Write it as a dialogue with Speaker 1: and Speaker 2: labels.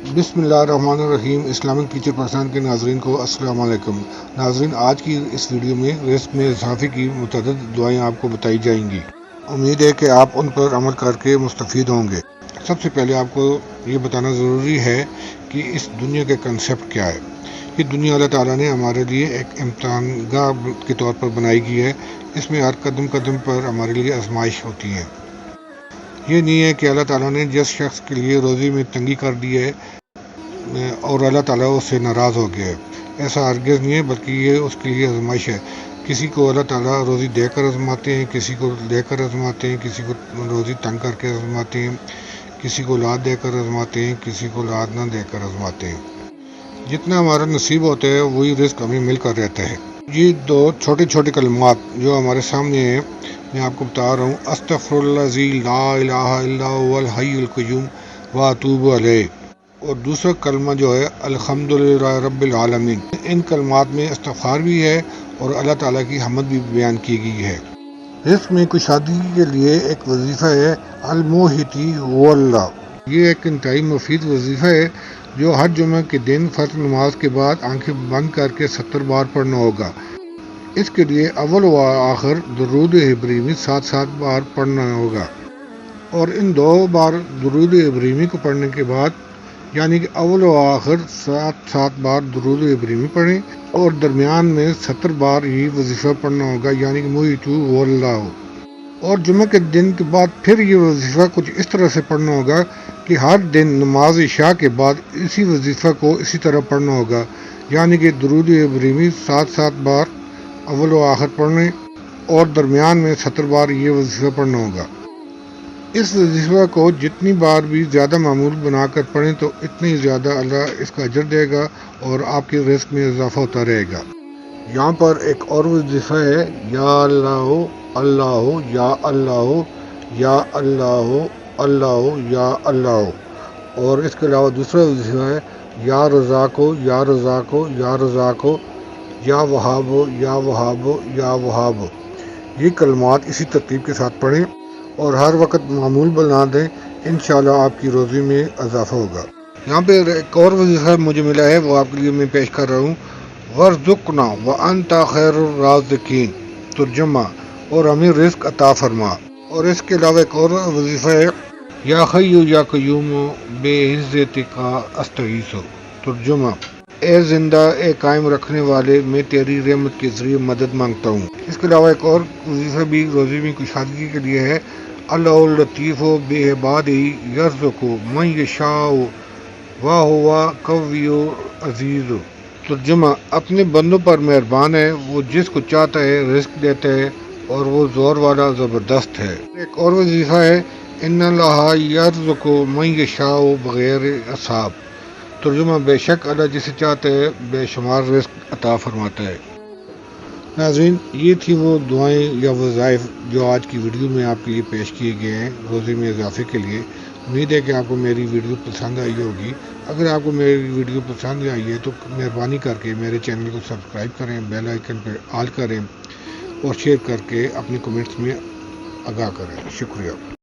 Speaker 1: बिस्मिल्लाहिर्रहमानिर्रहीम। Islamic teacher person के नाजरीन को अस्सलाम वालेकुम। नाजरीन, आज की इस वीडियो में रिस्क में इजाफे की मुतअद्दिद दुआएं आपको बताई जाएंगी। उम्मीद है कि आप उन पर अमल करके मुस्तफीद होंगे। सबसे पहले आपको ये बताना ज़रूरी है कि इस दुनिया का कंसेप्ट क्या है। ये दुनिया अल्लाह ताला ने हमारे लिए एक इम्तिहानगाह के तौर पर बनाई गई है। इसमें हर कदम कदम पर हमारे लिए आजमाइश होती है। ये नहीं है कि अल्लाह ताला ने जिस शख्स के लिए रोज़ी में तंगी कर दी है और अल्लाह ताला उससे नाराज़ हो गया है। ऐसा हरगिज़ नहीं है, बल्कि ये उसके लिए आजमाइश है। किसी को अल्लाह ताला रोज़ी देकर आजमाते हैं, किसी को देकर आजमाते हैं, किसी को रोज़ी तंग करके आजमाते हैं, किसी को औलाद देकर आजमाते हैं, किसी को औलाद ना देकर आजमाते हैं। जितना हमारा नसीब होता है वही रिस्क हमें मिलकर रहता है। ये दो छोटे छोटे कलमात जो हमारे सामने हैं, मैं आपको बता रहा हूँ। अस्तगफिरुल्लाज़ी ला इलाहा इल्ला हुवल हय्युल क़य्यूम व अतूबु अलैह। और दूसरा कलमा जो है अल्हम्दुलिल्लाह रब्बिल आलमीन। इन कलमात में इस्तिग़फ़ार भी है और अल्लाह ताला की हम्द भी बयान की गई है। रिस्क में कुशादगी के लिए एक वजीफ़ा है अल-मुहिती वल्लाह। ये एक इंतहाई मुफीद वजीफ़ा है जो हर जुम्मे के दिन फ़र्ज़ नमाज के बाद आंखें बंद करके 70 बार पढ़ना होगा। इसके लिए अव्वल व आखिर दुरूद इब्राहिमी 7 बार पढ़ना होगा। और इन 2 बार दुरूद इब्राहिमी को पढ़ने के बाद यानी कि अव्वल व आखिर 7 बार दुरूद इब्राहिमी पढ़ें और दरमियान में 70 बार ही वजीफ़ा पढ़ना होगा, यानी कि मुहितू वल्लाह। और जुम्मे के दिन के बाद फिर ये वजीफ़ा कुछ इस तरह से पढ़ना होगा कि हर दिन नमाज इशा के बाद इसी वजीफ़ा को इसी तरह पढ़ना होगा, यानी कि दुरूद इब्राहिमी 7 बार अव्वल व आखिर पढ़ने और दरमियान में 70 बार ये वजीफ़ा पढ़ना होगा। इस वजीफ़ा को जितनी बार भी ज़्यादा मामूल बनाकर पढ़ें तो इतनी ज़्यादा अल्लाह इसका अजर देगा और आपके रिस्क में इजाफा होता रहेगा। यहाँ पर एक और वजीफ़ा है या अल्लाह अल्लाह या अल्लाह या अल्लाह अल्लाह या अल्लाह। और इसके अलावा दूसरा वजीफ़ा है या रज़ाको या रज़ाको या रज़ाको या वहाबो या वहाबो या वहाबो। ये कलमात इसी तरतीब के साथ पढ़ें और हर वक्त मामूल बना दें। इंशाअल्लाह आपकी रोज़ी में इजाफा होगा। यहाँ पे एक और वजीफ़ा मुझे मिला है, वो आपके लिए मैं पेश कर रहा हूँ। वर्ज़ुक़ना व अन्ता खैरुर राज़िक़ीन। तर्जुमा, और हमें रिस्क अता फरमा। और इसके अलावा एक और वजीफ़ा है या हय्यु या क़य्यूम बेइज़्ज़तिका अस्तगीसु। तर्जुमा, ए जिंदा ए कायम रखने वाले, मैं तेरी रहमत के ज़रिए मदद मांगता हूँ। इसके अलावा एक और वजीफ़ा भी रोज़ी में कुशादगी के लिए है अल्लाहुल लतीफ़ु बिइबादिही यर्ज़ुक़ु मन यशाउ व हुवा क़विय्यु अज़ीज़ु। तर्जुमा, अपने बंदों पर मेहरबान है, वो जिसको चाहता है रिस्क देता है और वो ज़ोर वाला ज़बरदस्त है। एक और वजीफ़ा है इन्नल्लाहा यर्ज़ुक़ु मन यशाउ बग़ैर हिसाब। तर्जुमा, बेशक अल्लाह जिसे चाहता है बेशुमार रिस्क अता फरमाता है। नाज़रीन, ये थी वो दुआएं या वज़ाइफ जो आज की वीडियो में आपके लिए पेश किए गए हैं रोज़े में इजाफे के लिए। उम्मीद है कि आपको मेरी वीडियो पसंद आई होगी। अगर आपको मेरी वीडियो पसंद आई है तो मेहरबानी करके मेरे चैनल को सब्सक्राइब करें, बेल आइकन पर ऑल करें और शेयर करके अपने कमेंट्स में आगाह करें। शुक्रिया।